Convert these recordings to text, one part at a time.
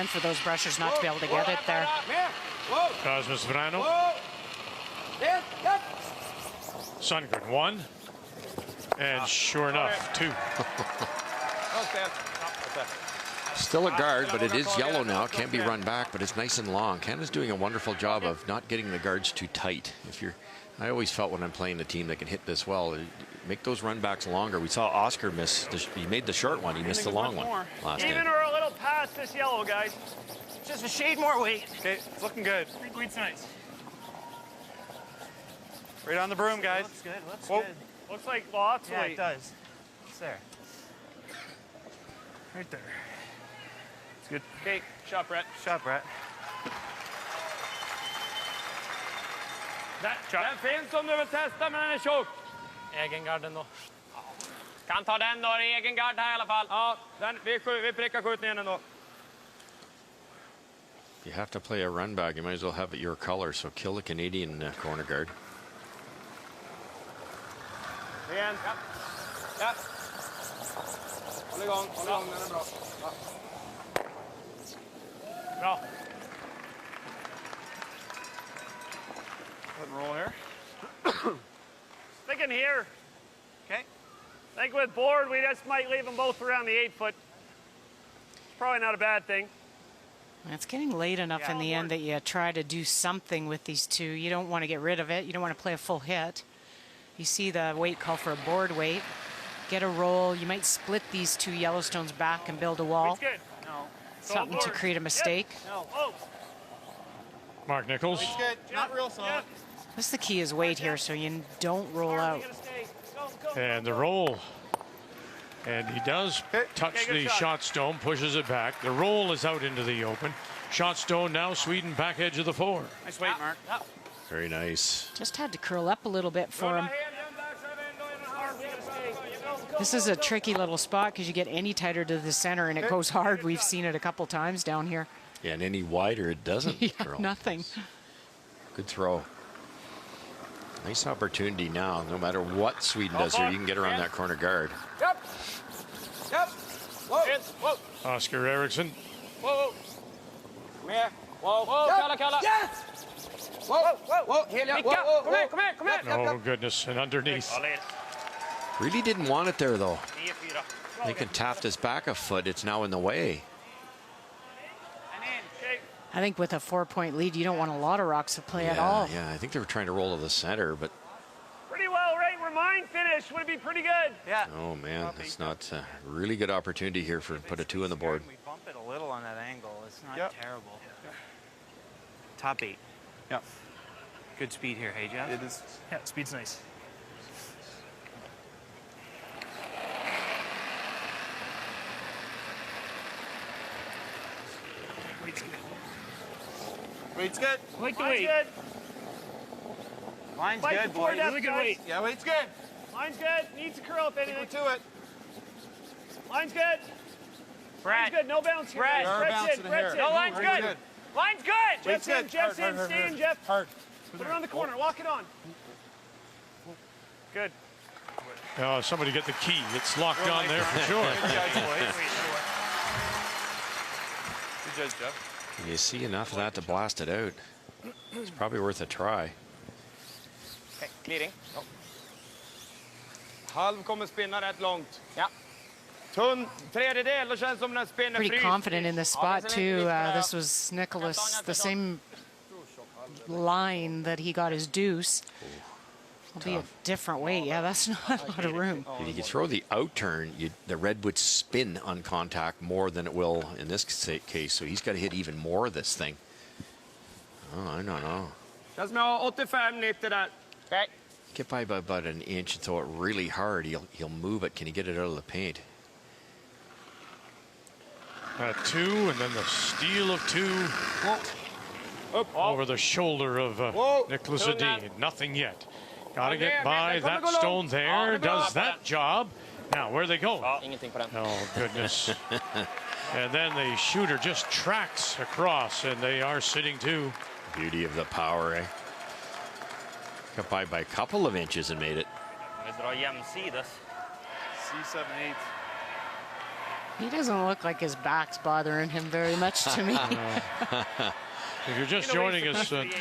And for those brushers not to be able to get it there. Cosmas Vrano. Sundgren 1. And sure enough, 2. Still a guard, but it is yellow now. Can't be run back, but it's nice and long. Canada's doing a wonderful job of not getting the guards too tight. I always felt when I'm playing the team that can hit this well, make those run backs longer. We saw Oscar miss. He made the short one. He missed the long one last game. Even or a little past this yellow, guys. Just a shade more weight. Okay, it's looking good. I think weight's nice. Right on the broom, guys. Looks good. Looks good. Looks like lots of Yeah, weight. it does. It's there. Right there. It's good. Okay, shot, Brett. Shot, Brett. Den finns om du vill testa, men den är tjock. Egengarden då. Kan ta den då, egengard här i alla fall. Ja, vi prickar skjutningen ändå. If you have to play a run back, you might as well have it your color, so kill the Canadian corner guard. Igen. Ja. Håll igång, den är bra. Bra. Let and roll here. Thinking here. Okay. I think with board, we just might leave them both around the 8-foot. It's probably not a bad thing. It's getting late enough in the end that you try to do something with these two. You don't want to get rid of it. You don't want to play a full hit. You see the weight call for a board weight. Get a roll. You might split these two Yellowstones back and build a wall. It's good. No. Something to create a mistake. No. Oh. Mark Nichols. It's good. Not real solid. That's the key is weight here, so you don't roll out. And the roll. And he does touch the shot stone, pushes it back. The roll is out into the open. Shot stone now, Sweden back edge of the 4. Nice weight, Mark. Very nice. Just had to curl up a little bit for him. This is a tricky little spot because you get any tighter to the center and it goes hard. We've seen it a couple times down here. Yeah, and any wider it doesn't curl. Nothing. Good throw. Nice opportunity now. No matter what Sweden does here, you can get around that corner guard. Yep. Whoa. Whoa. Oscar Eriksson. Whoa. Come here. Whoa. Kalla. Yes. Whoa. Come here. Oh, goodness. And underneath. Really didn't want it there, though. Lincoln tapped his back a foot. It's now in the way. I think with a 4-point lead, you don't want a lot of rocks to play at all. Yeah, I think they were trying to roll to the center, but... Pretty well, right? Where mine finished would be pretty good. Yeah. Oh, man, it's not a really good opportunity here for put a 2 on the board. We bump it a little on that angle. It's not terrible. Top 8. Yep. Good speed here, hey, Jeff? It is. Yeah, speed's nice. Weight's good. Like the weight. Good. Line's Fight good, before boy. depth, Really good guys. weight. Yeah, weight's good. Line's good. Needs to curl if anything. We're to it. Line's good. Brett. Line's good. No bounce here. Brett. guys. We are Brett's bouncing in. in Brett's here. in. No, line's Weight's good. Line's good. Jeff's in. good. Jeff's Hard, in. hard, Stay in, Jeff. Hard. Put it on the corner. Lock it on. Good. Somebody get the key. It's locked on there for sure. Good judge, Jeff. You see enough of that to blast it out. It's probably worth a try. Okay, clearing. Halv kommer spinna rätt långt. Ja. Tunn tredjedel, då känns som den spinner Pretty fryst. confident in this spot, too. This was Nicholas, the same line that he got his deuce. It'll be a different weight. Yeah, that's not a lot of room. If you could throw the out turn, the red would spin on contact more than it will in this case, so he's got to hit even more of this thing. Oh, I don't know. Känns som jag har 85-90 där. Okay. Get by about an inch and throw it really hard. He'll move it. Can he get it out of the paint? 2, and then the steal of 2 over the shoulder of Nicholas Edin. Nothing yet. Got to get by that stone there. Does that job. Now, where are they going? Oh, goodness. And then the shooter just tracks across, and they are sitting 2. Beauty of the power, eh? Got by a couple of inches and made it. Vi drar jämsides. C7-8. He doesn't look like his back's bothering him very much to me. If you're just joining us, it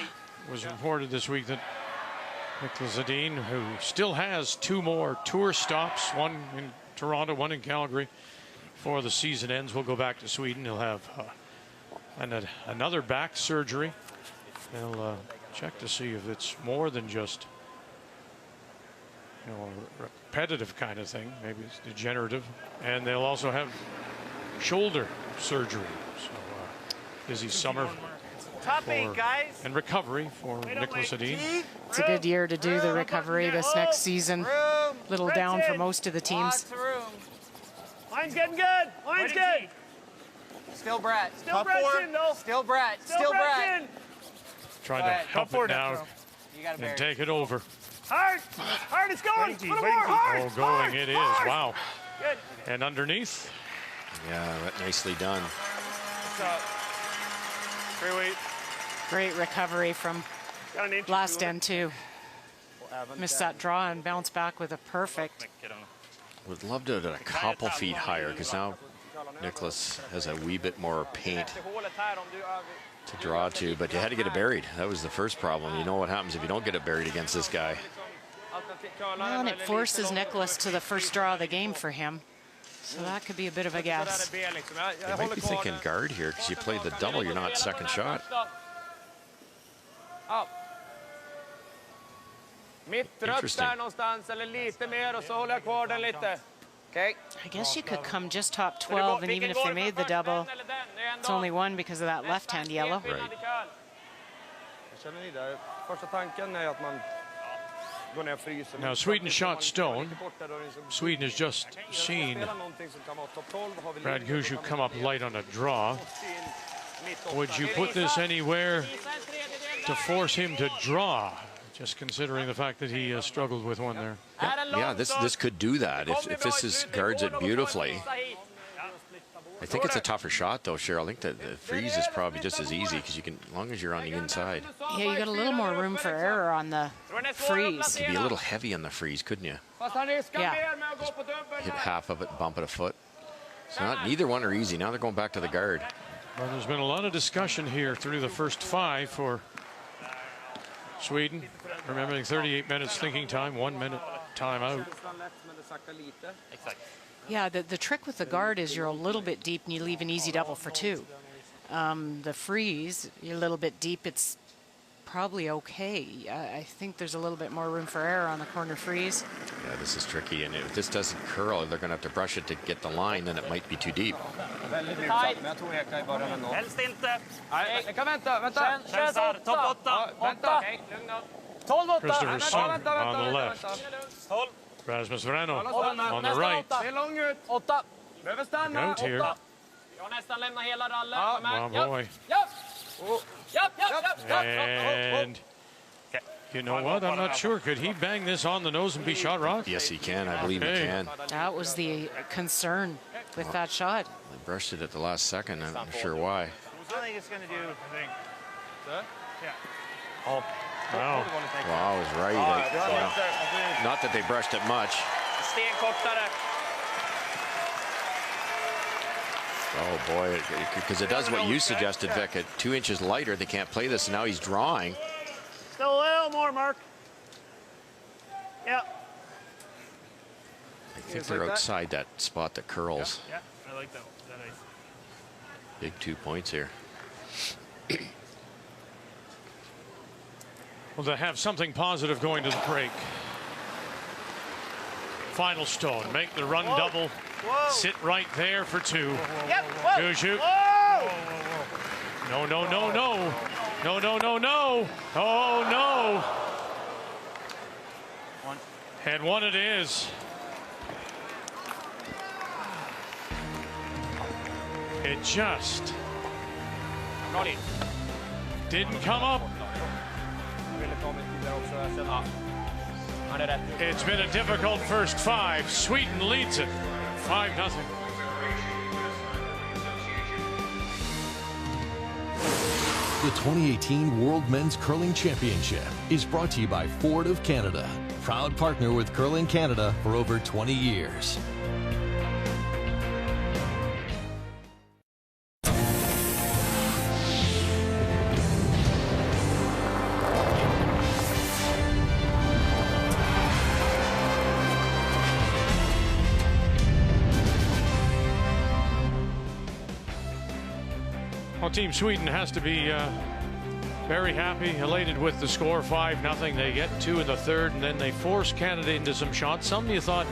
was reported this week that Nicholas Edin, who still has 2 more tour stops, one in Toronto, one in Calgary, before the season ends, will go back to Sweden. He'll have another back surgery. They'll check to see if it's more than just, you know, a repetitive kind of thing. Maybe it's degenerative. And they'll also have shoulder surgery. So busy summer and recovery for Nicholas Edin. It's a good year to do the recovery this next season. Little down for most of the teams. Mine's getting good. Mine's good. Still Brett. Still Brett's in, though. Still Brett. Still Brett's in. Trying to help it now and take it over. Hard. Hard, it's going. A little more. Hard. Oh, going it is. Wow. Good. And underneath. Yeah, nicely done. Free weight. Great recovery from last end too. Missed that draw and bounced back with a perfect. Would love to have done a couple feet higher, because now Nicholas has a wee bit more paint to draw to, but you had to get it buried. That was the first problem. You know what happens if you don't get it buried against this guy. Well, and it forces Nicholas to the first draw of the game for him. So that could be a bit of a guess. They might be thinking guard here, because you played the double, you're not second shot. Interesting. Okay. I guess you could come just top 12, and even if they made the double, it's only 1 because of that left-hand yellow. Right. Now Sweden shot stone. Sweden has just seen Brad Gushue come up light on a draw. Would you put this anywhere to force him to draw? Just considering the fact that he struggled with one there. Yeah, this could do that if this guards it beautifully. I think it's a tougher shot, though, Cheryl. I think that the freeze is probably just as easy, because you can, as long as you're on the inside. Yeah, you got a little more room for error on the freeze. You'd be a little heavy on the freeze, couldn't you? Yeah. Hit half of it, bump it a foot. So neither one are easy. Now they're going back to the guard. Well, there's been a lot of discussion here through the first 5 for Sweden. Remembering 38 minutes thinking time, 1 minute timeout. Yeah, the trick with the guard is you're a little bit deep and you leave an easy double for 2. The freeze, you're a little bit deep, it's probably okay. I think there's a little bit more room for error on the corner freeze. Yeah, this is tricky, and if this doesn't curl, they're going to have to brush it to get the line, then it might be too deep. Christopher Sung on the left. Rasmus Vrano on the right. Out here. Oh boy. And you know what? I'm not sure. Could he bang this on the nose and be shot rock? Yes, he can. I believe he can. That was the concern with that shot. They brushed it at the last second. I'm not sure why. I think it's going to do. Yeah. Oh. Wow. Wow, I was right. Not that they brushed it much. Oh boy, because it does what you suggested, Vic. At 2 inches lighter, they can't play this, and now he's drawing. Still a little more, Mark. Yeah. I think they're outside that spot that curls. Yeah, I like that. Big 2 points here. Well, to have something positive going to the break. Final stone. Make the run double. Whoa. Sit right there for 2. Yep. Gushue. No, no, no, no. No, no, no, no. Oh, no. And 1 it is. It just didn't come up. It's been a difficult first 5. Sweden leads it 5-0. The 2018 World Men's Curling Championship is brought to you by Ford of Canada, proud partner with Curling Canada for over 20 years. Well, Team Sweden has to be very happy, elated with the score, 5-0. They get 2 in the third, and then they force Canada into some shots. Some you thought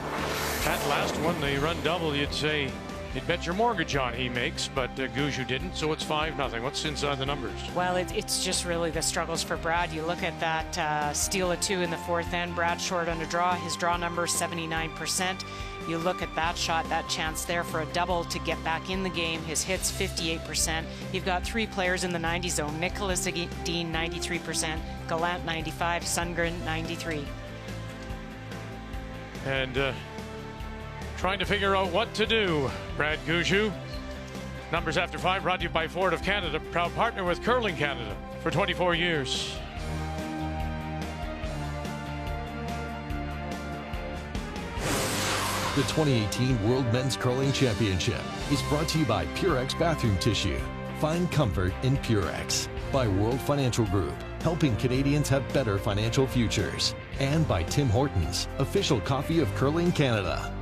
that last one, they run double, you'd say you'd bet your mortgage on he makes, but Gushue didn't, so it's 5-0. What's inside the numbers? Well, it's just really the struggles for Brad. You look at that steal of 2 in the fourth end. Brad short on a draw. His draw number 79%. You look at that shot, that chance there for a double to get back in the game. His hits 58%. You've got 3 players in the 90 zone. Nicholas Dean 93%, Gallant 95, Sundgren 93. And trying to figure out what to do, Brad Gushue. Numbers after 5 brought to you by Ford of Canada, proud partner with Curling Canada for 24 years. The 2018 World Men's Curling Championship is brought to you by Purex Bathroom Tissue. Find comfort in Purex. By World Financial Group, helping Canadians have better financial futures. And by Tim Hortons, official coffee of Curling Canada.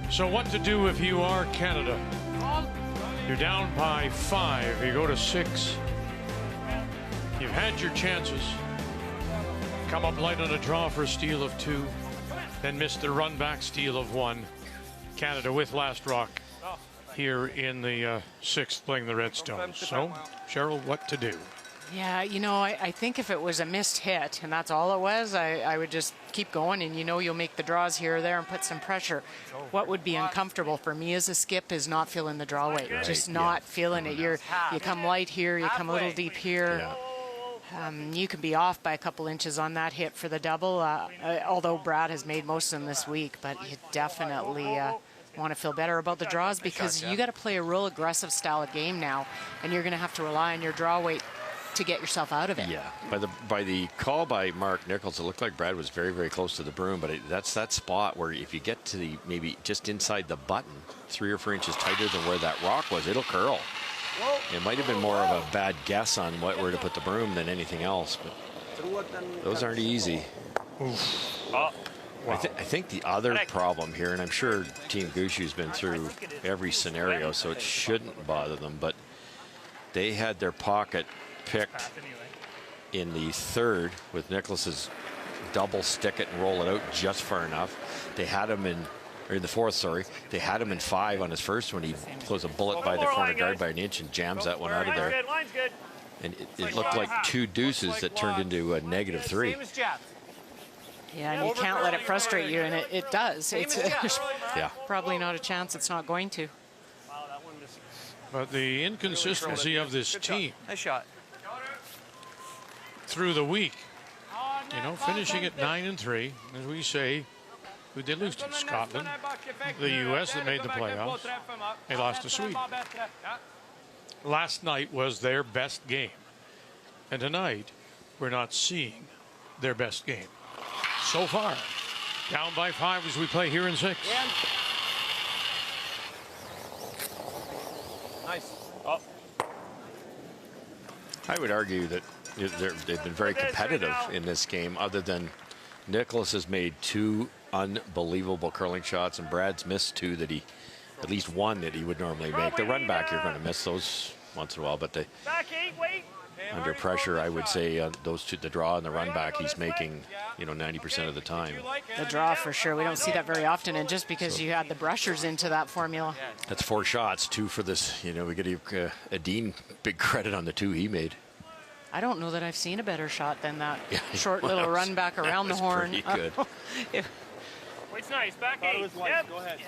So what to do if you are Canada? You're down by 5, you go to 6. You've had your chances. Come up light on a draw for a steal of 2, then missed the run back steal of 1. Canada with last rock here in the 6th, playing the Redstones. So, Cheryl, what to do? Yeah, you know, I think if it was a missed hit, and that's all it was, I would just keep going, and you know you'll make the draws here or there and put some pressure. What would be uncomfortable for me as a skip is not feeling the draw weight, just not feeling it. You come light here, you come a little deep here. You can be off by a couple inches on that hit for the double, although Brad has made most of them this week, but you definitely want to feel better about the draws because you got to play a real aggressive style of game now, and you're going to have to rely on your draw weight to get yourself out of it. Yeah, by the call by Mark Nichols, it looked like Brad was very, very close to the broom, but that's that spot where if you get to the maybe just inside the button, 3 or 4 inches tighter than where that rock was, it'll curl. It might have been more of a bad guess on where to put the broom than anything else, but those aren't easy. Wow. I think the other problem here, and I'm sure Team Gushue's been through every scenario, so it shouldn't bother them, but they had their pocket picked in the 3rd with Nicholas's double stick it and roll it out just far enough. They had him in, or in the 4th, sorry. They had him in 5 on his first one. He throws a bullet by the corner guard by an inch and jams that one out of there. And it looked like 2 deuces that turned into a -3. Yeah, and you can't let it frustrate you, and it does. It's probably not a chance it's not going to. But the inconsistency of this team Nice shot. through the week, you know, finishing at 9-3, as we say, who did lose to Scotland, the U.S. that made the playoffs. They lost to Sweden. Last night was their best game, and tonight we're not seeing their best game so far. Down by 5 as we play here in 6. Nice. I would argue that they've been very competitive in this game, other than Nicholas has made 2 unbelievable curling shots, and Brad's missed 2 that he, at least 1 that he would normally make. The run back, you're going to miss those once in a while, but under pressure, I would say those 2, the draw and the run back, he's making, you know, 90% of the time. The draw for sure. We don't see that very often, and just because you had the brushers into that formula. That's 4 shots, 2 for this. You know, we got to give Dean big credit on the 2 he made. I don't know that I've seen a better shot than that short little run back around the horn. Pretty good. It's nice. Back 8. Yep. Go ahead.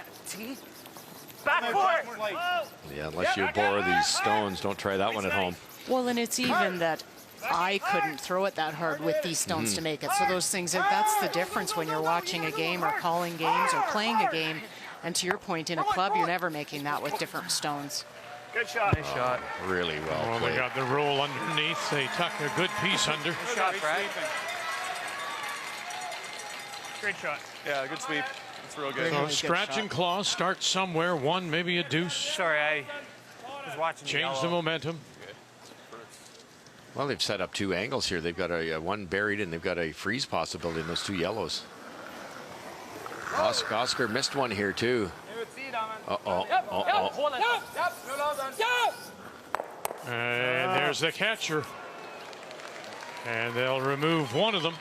Back 4. Yeah, unless you bore these stones, don't try that one at home. Well, and it's even that I couldn't throw it that hard with these stones to make it. So those things, that's the difference when you're watching a game or calling games or playing a game. And to your point, in a club, you're never making that with different stones. Good shot. Nice shot. Really well Well, they played. got the roll underneath. They tuck a good piece under. Good shot, Brad. Great shot. Yeah, good sweep. It's real good. So good scratch shot. and claw, start somewhere. 1, maybe a deuce. Sorry, I was watching Change the momentum. Well, they've set up 2 angles here. They've got a 1 buried, and they've got a freeze possibility in those 2 yellows. Oscar missed one here too. And there's the catcher. And they'll remove one of them.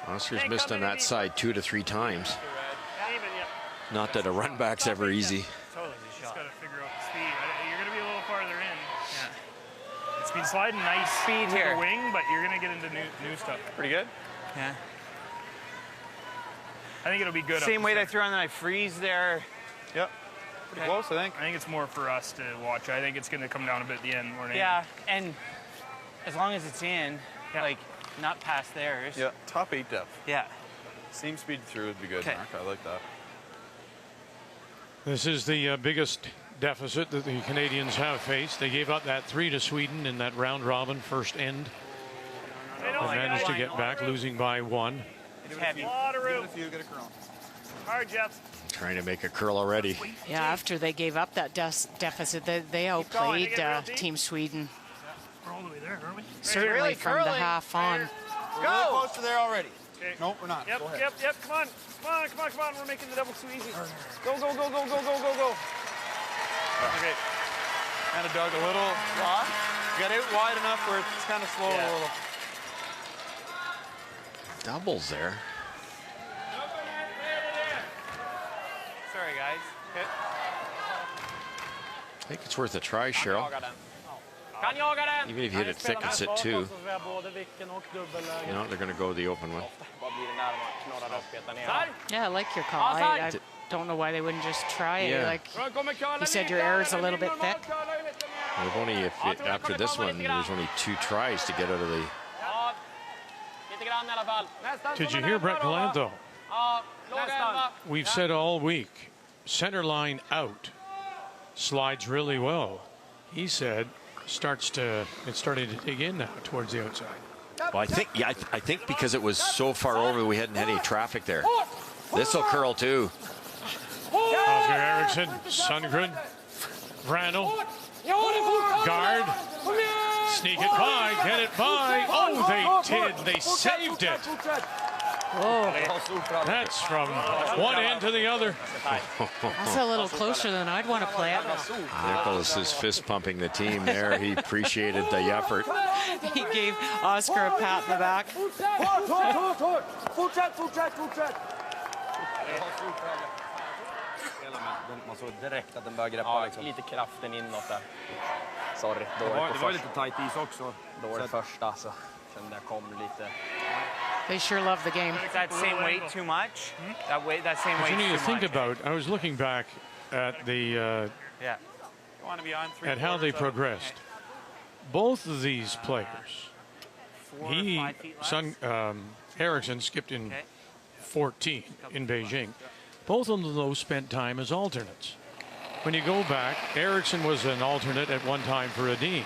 Oscar's missed on that side 2 to 3 times. Not that a run back's ever easy. Totally. Just got to figure out the speed. You're going to be a little farther in. Yeah. It's been sliding nice Speed to here. the wing, but you're going to get into new stuff. Pretty good. Yeah. I think it'll be good. Same up weight the I threw on, then I freeze there. Yep. Pretty close, I think. I think it's more for us to watch. I think it's going to come down a bit at the end more than Yeah, and as long as it's in, Yeah. like, not past theirs. Yeah, top 8 depth. Yeah. Seam speed through would be good, Okay. Mark. I like that. This is the biggest deficit that the Canadians have faced. They gave up that 3 to Sweden in that round robin first end. They managed to get back, losing by 1. It's heavy. A lot of room. If you get a curl. Hard, Jeff. Trying to make a curl already. Yeah, after they gave up that deficit, they outplayed Team Sweden. We're all the way there, aren't we? Certainly really from the curling. half on. We're really close to there already. Okay. Nope, we're not. Yep, Go ahead. yep. Come on. We're making the double too easy. Go. Okay. Kind of dug a little raw. Got out wide enough where it's kind of slow a little. Doubles there. Sorry, guys. Okay. I think it's worth a try, Cheryl. Kan jaga den. Even if you hit it thick and sit 2. You know, they're going to go the open one. Yeah, I like your call. I don't know why they wouldn't just try it. Yeah. Like you said, your air is a little bit thick. They've only, after this one, there's only 2 tries to get out of the. Did you hear Brett Gallant, though? We've said all week, center line out slides really well. He said it's starting to dig in now towards the outside. Well, I think because it was so far over, we hadn't had any traffic there. This will curl too. Oscar Eriksson, Sundgren, Vrano, guard, sneak it by, get it by. Oh, they did. They saved it. That's from one end to the other. That's a little closer than I'd want to play it. Nicholas is fist pumping the team there. He appreciated the effort. He gave Oscar a pat in the back. Man såg direkt att den började greppa liksom. Lite kraften inåt där. Sorry, Det var lite tight is också. Dåligt första så kände jag kom lite. They sure love the game. That same weight too much? That same But weight you need too to think much. about, I was looking back at the Yeah. You want to be on 3 at how they progressed. Both of these players, 4 or 5 feet less. Eriksson skipped in 14 in Beijing. Both of those spent time as alternates. When you go back, Eriksson was an alternate at one time for Adin.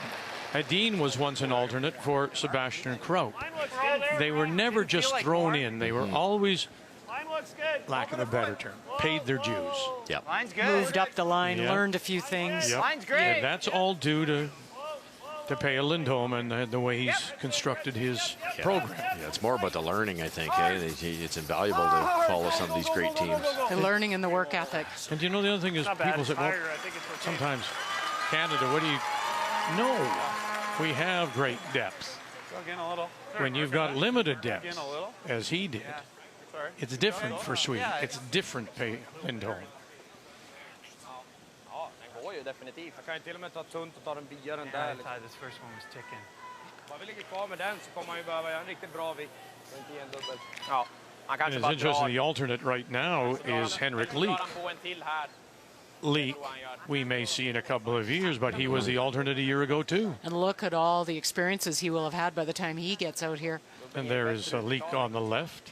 Adin was once an alternate for Sebastian Kraut. They were never just thrown in. They were always, lack of a better term, paid their dues. Yep. Line's good. Moved up the line, Yeah. learned a few things. Yep. Line's great. And that's all due to Peja Lindholm and the way he's constructed his program. Yeah, it's more about the learning, I think. It's invaluable to follow some of these great teams. The learning and the work ethic. And you know, the other thing is people say, well, sometimes Canada, what do you know? We have great depth. Dug in a little. When you've got limited depth, In a little. as he did, Sorry. it's different for Sweden. It's different, Peja Lindholm. Ja, den går ju definitivt. Jag kan ju till och med ta tunt och ta den via den Yeah, där. I thought this first one was ticking. Om vi ligger kvar med den så kommer man ju behöva göra en riktigt bra vikt. Och inte ge en dubbel. Ja, han And kanske it's bara interesting, drar. the alternate right now is Henrik Leek. Drar han på en till här. Leek, we may see in a couple of years, but he was the alternate a year ago too. And look at all the experiences he will have had by the time he gets out here. And there is a Leek on the left.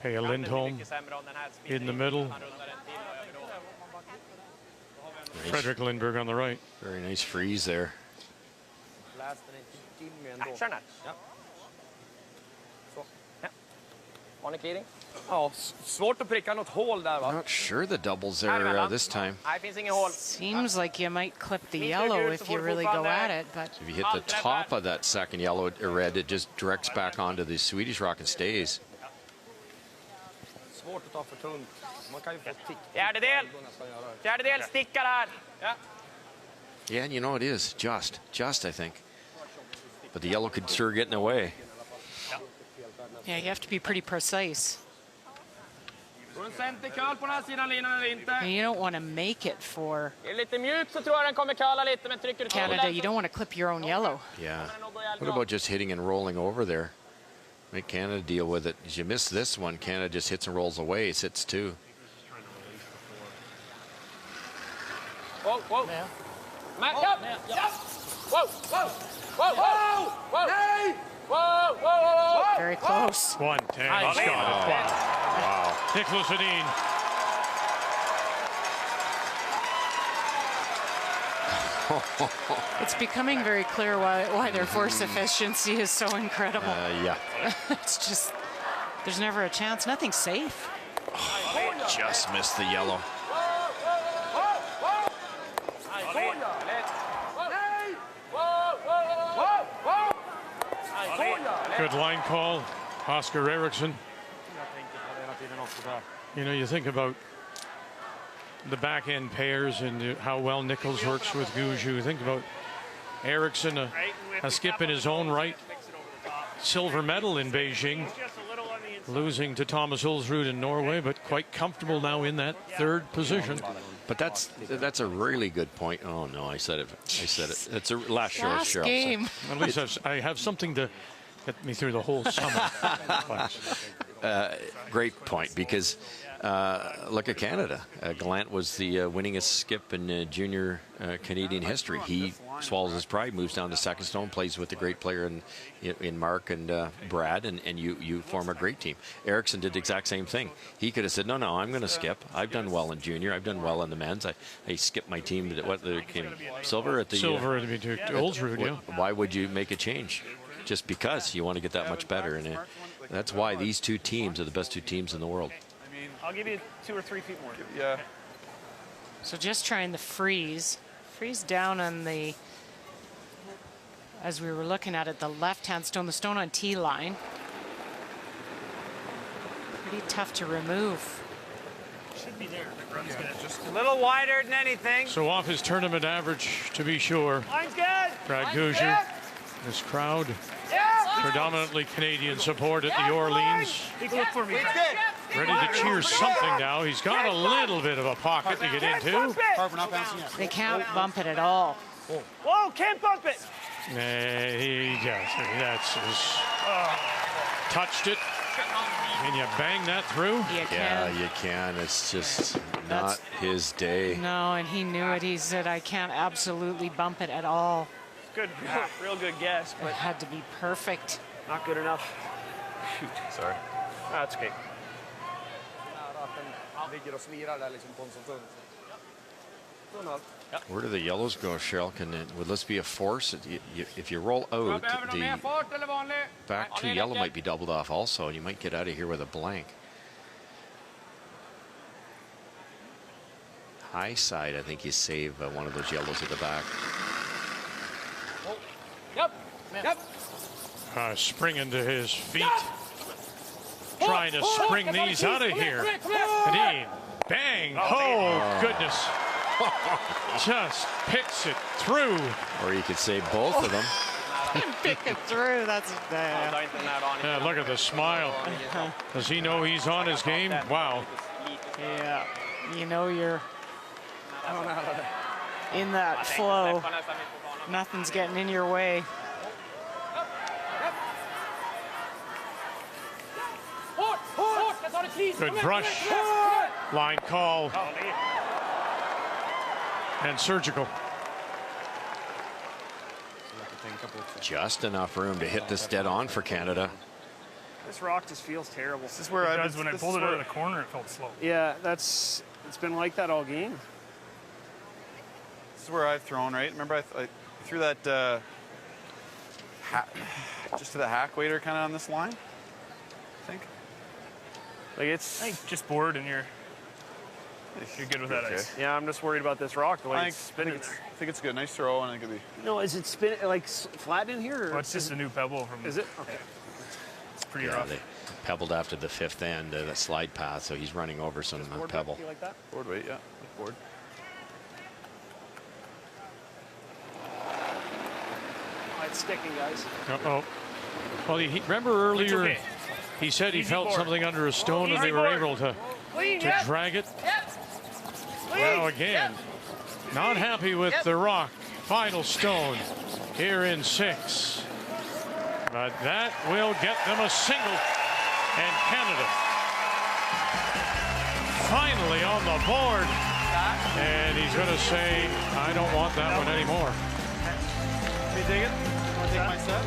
Peja Lindholm Mycket sämre om den här spinner in the in. middle. Han rundar en till och över då. Frederick Lindberg on the right. Very nice freeze there. Läs den inte Jimmy ändå. Action här. Ja. Så. Har ni clearing? Ja, svårt att pricka något hål där, va? Not sure the doubles there this time. Nej, finns inget hål. Seems like you might clip the yellow if you really go at it, but If you hit the top of that second yellow or red, it just directs back onto the Swedish rock and stays. Svårt att ta för tunt. Man kan ju få tick. Fjärdedel stickar här. Ja. Yeah, and you know it is just I think. But the yellow could sure get in the way. yeah, you have to be pretty precise. Går en centercurl på den här sidan linan eller inte? And you don't want to make it for Är det lite mjukt så tror jag den kommer curla lite, men trycker du Canada. You don't want to clip your own yellow. Yeah. What about just hitting and rolling over there? Make Canada deal with it. As you miss this one, Canada just hits and rolls away, sits two. Whoa, whoa. Men, ja. Whoa, whoa. Whoa, whoa. Whoa. Whoa, whoa, whoa. Very close. One, 10, he's got it. Wow. Nicholas Edin. It's becoming very clear why their force efficiency is so incredible. Yeah. It's just, there's never a chance. Nothing's safe. Just missed the yellow. Good line call, Oscar Eriksson. You know, you think about the back end pairs and how well Nichols works with Guju. Think about Eriksson, a skip in his own right, silver medal in Beijing, losing to Thomas Ulsrud in Norway, but quite comfortable now in that third position. But that's a really good point. Oh no, I said it. It's a last show. Last game. At least I have something to get me through the whole summer. Great point, because look at Canada. Gallant was the winningest skip in junior Canadian history. He swallows his pride, moves down to second stone, plays with the great player in Mark and Brad, and you form a great team. Eriksson did the exact same thing. He could have said, no, I'm going to skip. I've done well in junior. I've done well in the men's. I skipped my team. What came silver at the Ulsrud, yeah. Why would you make a change? Just because you want to get that much better, and that's why these two teams are the best two teams in the world. I'll give you 2 or 3 feet more. Yeah. So just trying the freeze down on the, as we were looking at it, the left-hand stone, the stone on T line. Pretty tough to remove. Should be there. Just a little wider than anything. So off his tournament average, to be sure. Line's good. Brad Guju, this crowd, predominantly Canadian support at the Orleans. Take a look for me. Ready to cheer something now. He's got a little bit of a pocket to get into. They can't bump it at all. Whoa, can't bump it. He does. Touched it. Can you bang that through? You can. Yeah, you can. It's just not his day. No, and he knew it. He said, I can't absolutely bump it at all. Good, real good guess, It but had to be perfect. not good enough. Shoot. Sorry. That's okay. Where do the yellows go, Cheryl? Would this be a force? If you roll out, the back two yellow might be doubled off also, and you might get out of here with a blank. High side, I think you save one of those yellows at the back. Springing to his feet. Trying to spring these out of here. Dean, bang. Oh, goodness. Just picks it through. Or you could say both of them. Pick it through. That's Yeah, look at the smile. Does he know he's on his game? Wow. yeah. You know you're in that flow. Nothing's getting in your way. Good brush. Line call. And surgical. Just enough room to hit this dead on for Canada. This rock just feels terrible. This is where when I pulled it out of the corner, it felt slow. Yeah, it's been like that all game. This is where I've thrown, right? Remember I threw that just to the hack waiter kind of on this line, I think. Like it's. I think just bored and you're good with that ice. Yeah, I'm just worried about this rock. The way I it's spinning. think it's good. Nice throw, and it could be. No, is it spin like flat in here? Or Well, it's just a new pebble from. Is it? Okay. It's pretty Yeah, rough. they pebbled after the 5th end, that slide path, so he's running over some pebble. You like that? Board weight, yeah. Board. Oh, it's sticking, guys. Uh-oh. Well, remember earlier okay. he said he Easy felt board. something under a stone and Easy they were board. able to Yep. drag it. Yep. Well, again, not happy with the rock. Final stone here in 6. But that will get them a single. And Canada finally on the board. And he's going to say, I don't want that one anymore. Can you take it? Want to take my set?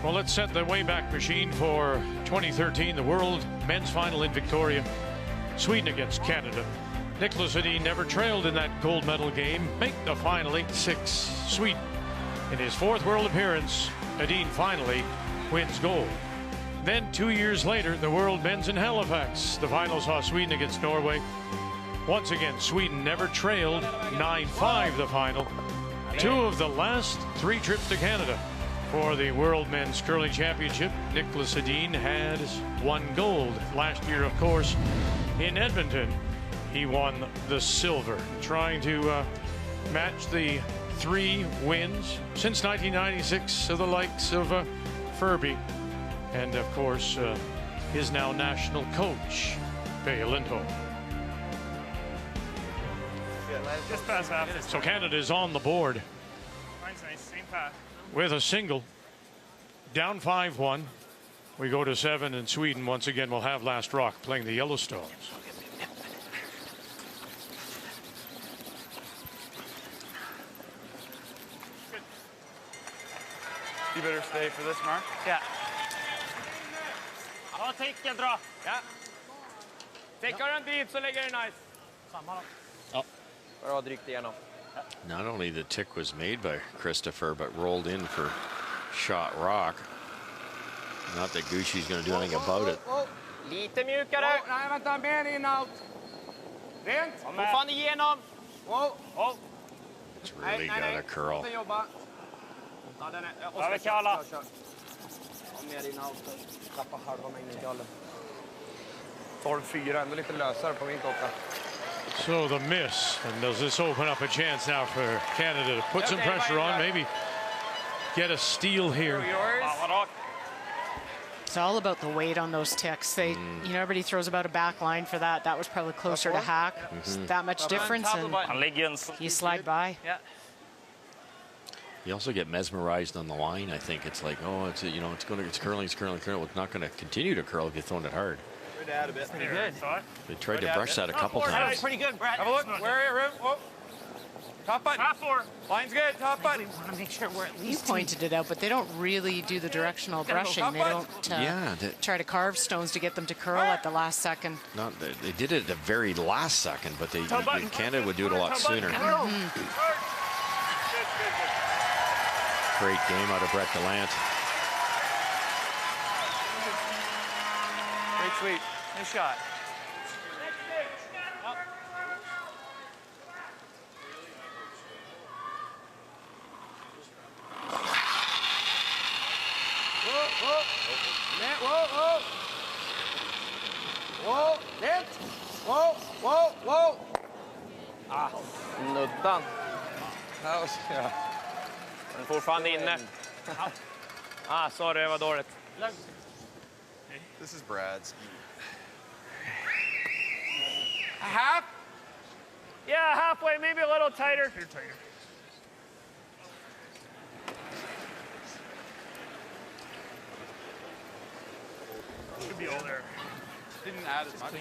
Well, let's set the Wayback Machine for 2013, the World Men's Final in Victoria. Sweden against Canada. Nicholas Edin never trailed in that gold medal game. Make the final 8-6 Sweden. In his 4th World appearance, Edin finally wins gold. Then 2 years later, the World Men's in Halifax. The final saw Sweden against Norway. Once again, Sweden never trailed. 9-5 the final. 2 of the last 3 trips to Canada for the World Men's Curling Championship. Nicholas Edin has won gold. Last year, of course, in Edmonton, he won the silver, trying to match the 3 wins since 1996 of the likes of Furby and, of course, his now national coach, Peja Lindholm. Just past half. So Canada is on the board Mine's nice. Same path. with a single. Down 5-1. We go to 7, and Sweden once again will have last rock playing the Yellowstones. You better stay for this, Mark. Ja. Ja, ticken dra. Ja. Tickar den dit så ligger det nice. Samma då. Bra drygt igenom. Not only the tick was made by Christopher, but rolled in for shot rock. Not that Gushi's going to do anything about it. Lite mjukare. Nej, vänta. Ben inåt. Rent. Fortfarande igenom. It's really got a curl. Ja, den är... Ja, vi kallar. Mer inåt. Tappa halva mängden galler. 12-4, ändå lite lösare på min klocka. So the miss, and does this open up a chance now for Canada to put some pressure on, maybe get a steal here? It's all about the weight on those ticks. They, you know, everybody throws about a back line for that. That was probably closer to hack. That much difference, and you slide by. Yeah. You also get mesmerized on the line. I think it's like, oh, it's it's curling. Well, it's not going to continue to curl if you're throwing it hard. Add a bit. Pretty good. They tried to brush that a couple times. Pretty good, Brett. Have a look. Where are you, Room? Oh. Top button. Half 4. Line's good. Top button. We want to make sure we're at least. You pointed it out, but they don't really do the directional brushing. They don't try to carve stones to get them to curl at the last second. Not they did it at the very last second, but Canada would do it a lot sooner. Great game out of Brett Gallant. Great sweep. Nice shot. Whoa. Ah, nuddan. Yeah. Den är fortfarande inne. Ah, sorry, det var dåligt. This is Brad's. Half? Yeah, halfway, maybe a little tighter. Here, tighter. Should be all there. Didn't add as much.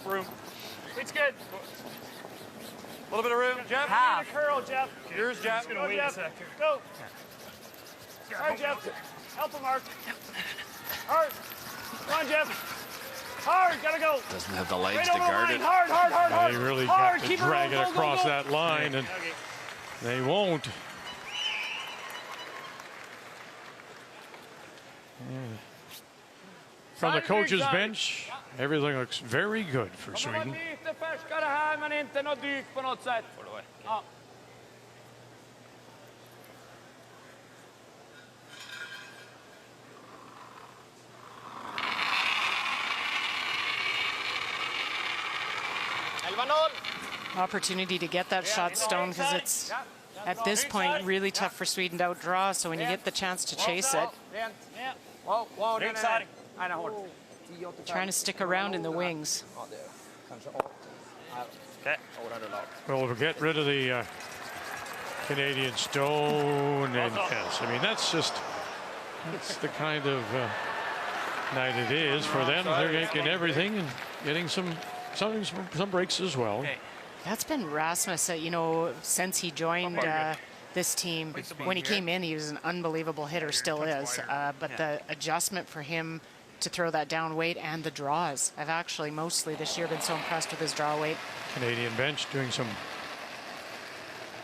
Room. It's good. A little bit of room. Jeff. Half. Curl, Jeff. Yours, Jeff. Gonna wait a sec. Go. All right, Jeff. Help him, Mark. Hard. Come on, Jeff. Hard. Gotta go. Doesn't have the legs Right to over the guard line. it. Hard. They really hard. got to Keep drag it rolling. across Go. that line, and they won't. From the coach's bench, everything looks very good for Sweden. Lite färskare här, men inte något dyk på något sätt. Ja. Opportunity to get that shot, Stone, because it's at this point really tough for Sweden to outdraw. So when you get the chance to chase it, trying to stick around in the wings. Well, we'll get rid of the Canadian Stone, and yes, I mean that's the kind of night it is for them. They're making everything and getting some breaks as well. That's been Rasmus, you know, since he joined this team. When he came in, he was an unbelievable hitter, still is. But the adjustment for him to throw that down weight and the draws. I've actually mostly this year been so impressed with his draw weight. Canadian bench doing some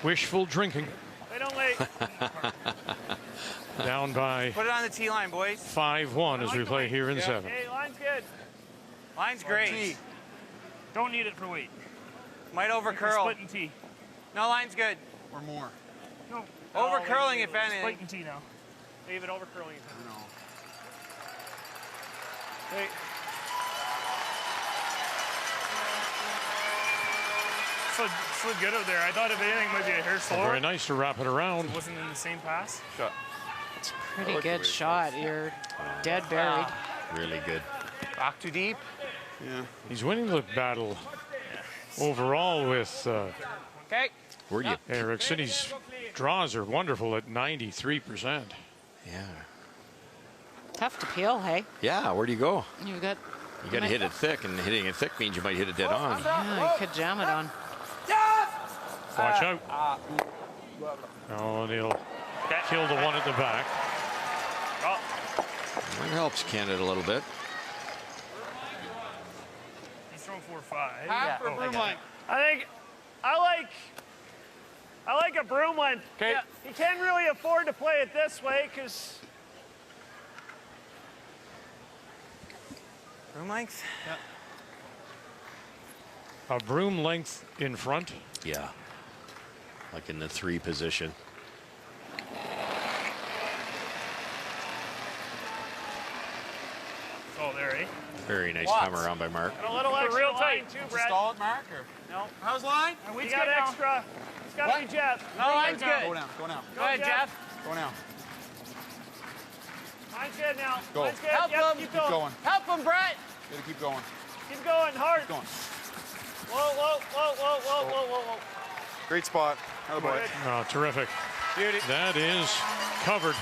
wishful drinking. They don't wait. Down by Put it on the tee line, boys. 5-1 as we play here in 7. Hey, line's good. Line's great. Don't need it for weight. Might over curl. Split and tee. No, line's good. Or more. No. Over curling, if anything. Split and tee now. David, over curling. No. Hey. Slid good out there. I thought if anything, might be a hair slower. Very nice to wrap it around. It wasn't in the same pass. Shot. It's a pretty good shot. You're dead buried. Really good. Back too deep. Yeah. He's winning the battle overall with Were you? Eriksson. His draws are wonderful at 93%. Yeah. Tough to peel, hey? Yeah, where do you go? You got You got to hit it thick, and hitting it thick means you might hit it dead on. Yeah, you could jam it on. Watch out. Oh, and he'll kill the one at the back. That helps Canada a little bit. He's throwing 4-5. Half or broom line? I like a broom line. Okay. Yeah, he can't really afford to play it this way because Broom length? A broom length in front. Yeah. Like in the 3 position. oh, there, eh? Very nice time around by Mark. And a little extra real tight too, Brett. Stall it, Mark? Or? No. How's line? We got extra. It's got to be Jeff. No, line's good. Go now. Go now. Go ahead, Jeff. Go now. Mine's good now. Go. Mine's good. Help Yep, him. Keep Keep going. going. Help him, Brett. Gotta keep going. Keep going. Hard. Keep going. Whoa, whoa, whoa, whoa, whoa, whoa, whoa, whoa. Great spot. Another boy. Oh, terrific. Beauty. That is covered.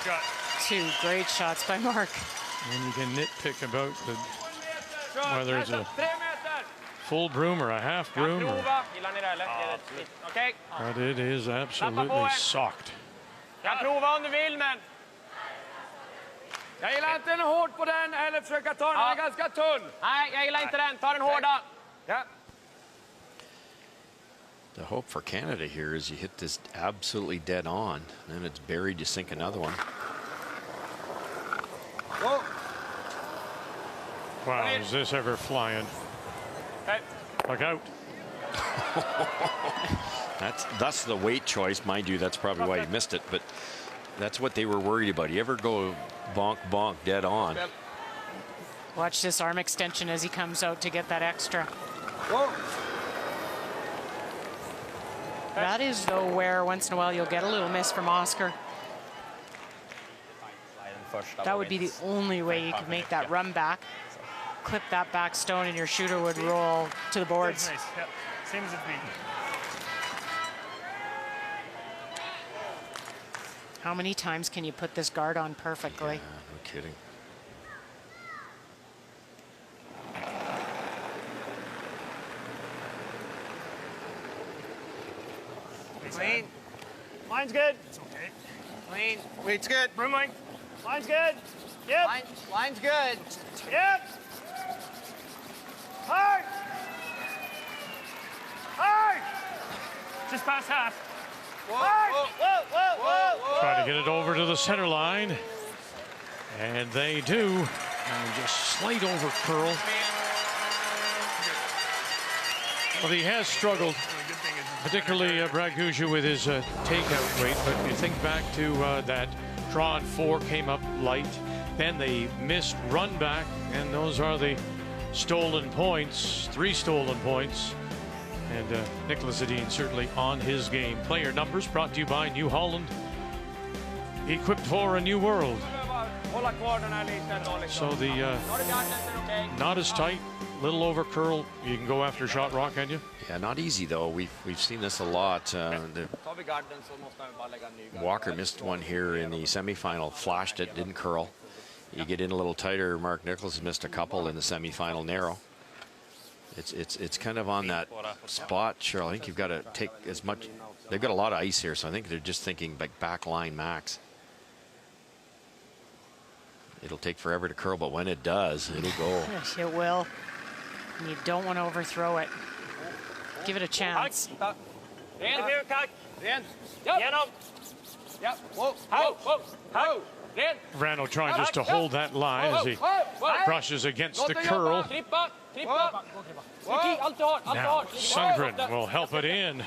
Got 2 great shots by Mark. And you can nitpick about whether it's a full broom or a half broom. But it is absolutely socked. Jag provar om du vill, men jag gillar inte den hårt på den eller försöka ta den. Den är ganska tunn. Nej, jag gillar inte den. Ta den hårda. Ja. The hope for Canada here is you hit this absolutely dead on, and then it's buried, you sink another one. Whoa. Wow, is this ever flying? Okay. Look out. That's the weight choice, mind you. That's probably why he missed it, but that's what they were worried about. You ever go bonk, bonk, dead on? Watch this arm extension as he comes out to get that extra. Whoa. That is, though, where once in a while you'll get a little miss from Oscar. That would be the only way you could make that run back. Clip that back stone and your shooter would roll to the boards. Nice. Yep. Same as it's been. How many times can you put this guard on perfectly? Yeah, no kidding. Clean. Mine's good. It's okay. Clean. Weight's good. Broom line. Mine's good. Yep. Line's good. Yep. Hard. Hard. Just past half. Whoa, Hard. whoa. Whoa, whoa, whoa, whoa. Try to get it over to the center line. And they do. And just slight over curl. Well, he has struggled, particularly Bragusia with his takeout weight. But you think back to that draw on 4 came up light. Then they missed run back, and those are the stolen points, 3 stolen points. And Nicholas Edin certainly on his game. Player numbers brought to you by New Holland, equipped for a new world. So the not as tight, little over curl. You can go after shot rock, can you? Yeah, not easy though. We've seen this a lot. Walker missed one here in the semifinal, flashed it, didn't curl. You get in a little tighter. Mark Nicholas missed a couple in the semifinal narrow. It's kind of on that spot, Cheryl. I think you've got to take as much. They've got a lot of ice here, so I think they're just thinking like back line max. It'll take forever to curl, but when it does, it'll go. Yes, it will. And you don't want to overthrow it. Give it a chance. Rano trying just to hold that line as he brushes against the curl. Now Sundgren will help it in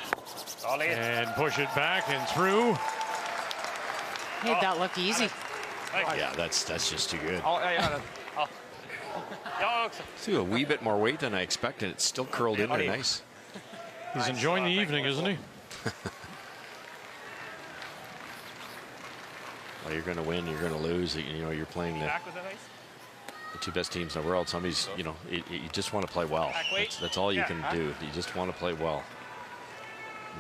and push it back and through. Made that look easy. Yeah, that's just too good. Threw a wee bit more weight than I expected. It's still curled in there nice. He's enjoying the evening, isn't he? Well, you're going to win, you're going to lose. You know, you're playing the 2 best teams in the world. Somebody's, you know, you just want to play well. That's all you can do. You just want to play well.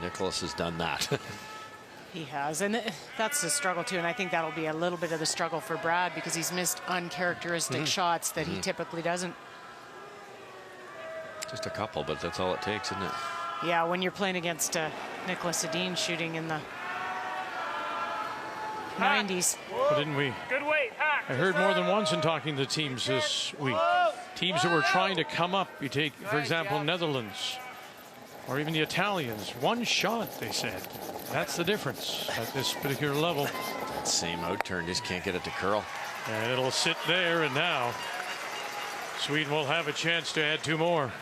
Nicholas has done that. He has, and that's the struggle too, and I think that'll be a little bit of the struggle for Brad because he's missed uncharacteristic shots that he typically doesn't. Just a couple, but that's all it takes, isn't it? Yeah, when you're playing against Nicholas Edin shooting in the 90s. Well, didn't we? Good weight. I heard more than once in talking to teams this week. Teams that were trying to come up. You take, for example, Netherlands or even the Italians. One shot, they said. That's the difference at this particular level. That same out turn just can't get it to curl. And it'll sit there, and now Sweden will have a chance to add 2 more.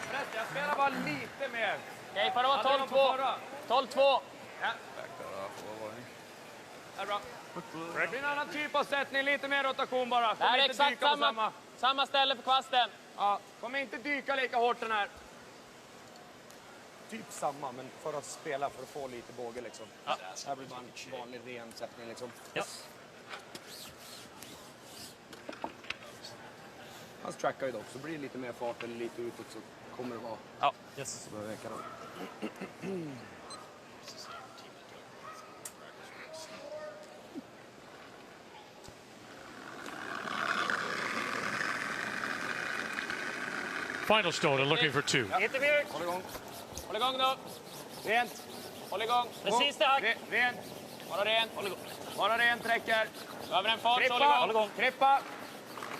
Okej, får det vara 12-2. 12-2. Det blir en annan typ av sättning, lite mer rotation bara. Det här är exakt samma ställe för kvasten. Ja, kommer inte dyka lika hårt den här. Typ samma, men för att spela, för att få lite båge liksom. Ja. Det här blir bara en vanlig ren sättning liksom. Yes. Hans trackar ju dock, så blir det lite mer fart eller lite utåt så kommer det vara. Ja, yes. Så behöver jag Final Stoner looking for 2. Inte Björk. Håll igång då. Rent. Håll igång. Precis där. Rent. Bara rent. Håll igång. Bara rent räcker. Över en fart. Håll igång. Krippa.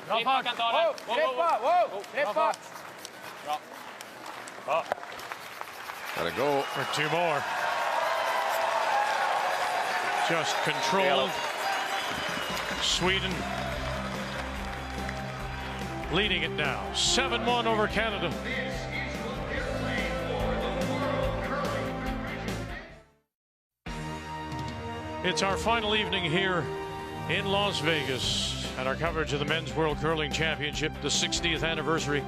Krippa kan ta det. Krippa. Wow. Krippa. Bra. Bra. Gotta go. For 2 more. Just controlled. Sweden leading it now. 7-1 over Canada. It's our final evening here in Las Vegas and our coverage of the Men's World Curling Championship, the 60th anniversary,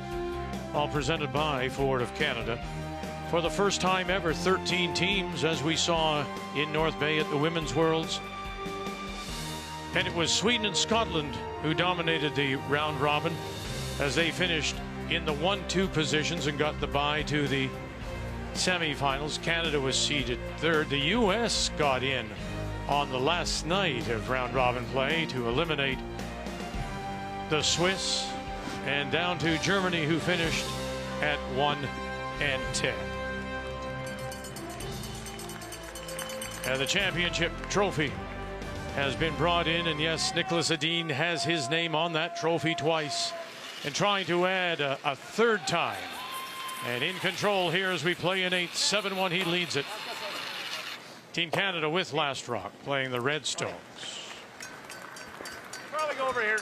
all presented by Ford of Canada. For the first time ever, 13 teams, as we saw in North Bay at the Women's Worlds. And it was Sweden and Scotland who dominated the round robin as they finished in the 1-2 positions and got the bye to the semifinals. Canada was seeded 3rd. The U.S. got in on the last night of round robin play to eliminate the Swiss, and down to Germany, who finished at 1-10. And the championship trophy has been brought in, and yes, Nicholas Edin has his name on that trophy twice, and trying to add a 3rd time. And in control here as we play in 8, 7-1, he leads it. Team Canada with Last Rock playing the Redstones. over here.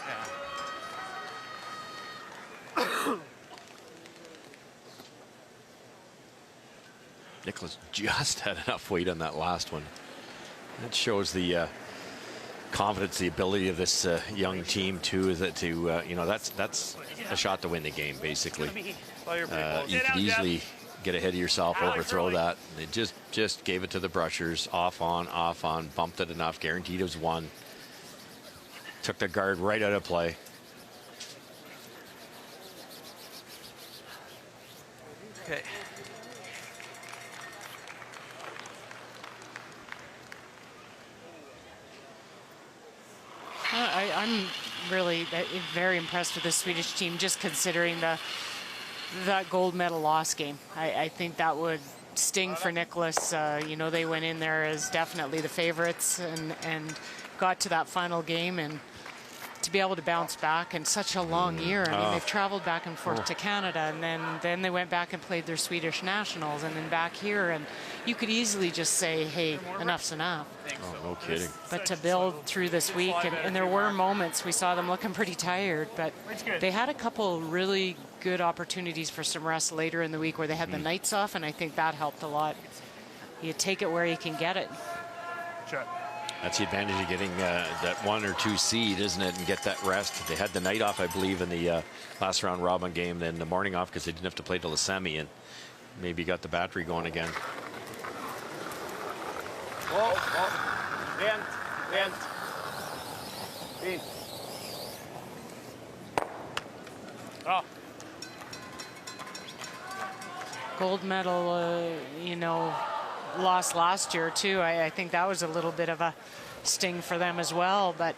Nicholas just had enough weight on that last one. That shows the confidence, the ability of this young team too. Is that to you know, that's a shot to win the game basically. You could easily get ahead of yourself, overthrow that. They just gave it to the brushers, off on, bumped it enough, guaranteed it was one. Took the guard right out of play. Okay. I'm really very impressed with the Swedish team, just considering that gold medal loss game. I think that would sting for Nicholas. You know, they went in there as definitely the favorites and got to that final game, and to be able to bounce back in such a long year. I mean, they've traveled back and forth to Canada, and then they went back and played their Swedish nationals, and then back here, and you could easily just say, hey, enough's enough. Oh, no kidding. But to build through this week, and there were moments we saw them looking pretty tired, but they had a couple really good opportunities for some rest later in the week where they had the nights off, and I think that helped a lot. You take it where you can get it. Sure. That's the advantage of getting that 1 or 2 seed, isn't it, and get that rest. They had the night off, I believe, in the last round robin game, then the morning off because they didn't have to play till the semi, and maybe got the battery going again. Whoa, whoa. Rent. Fint. Oh. Gold medal, you know, lost last year too. I think that was a little bit of a sting for them as well, but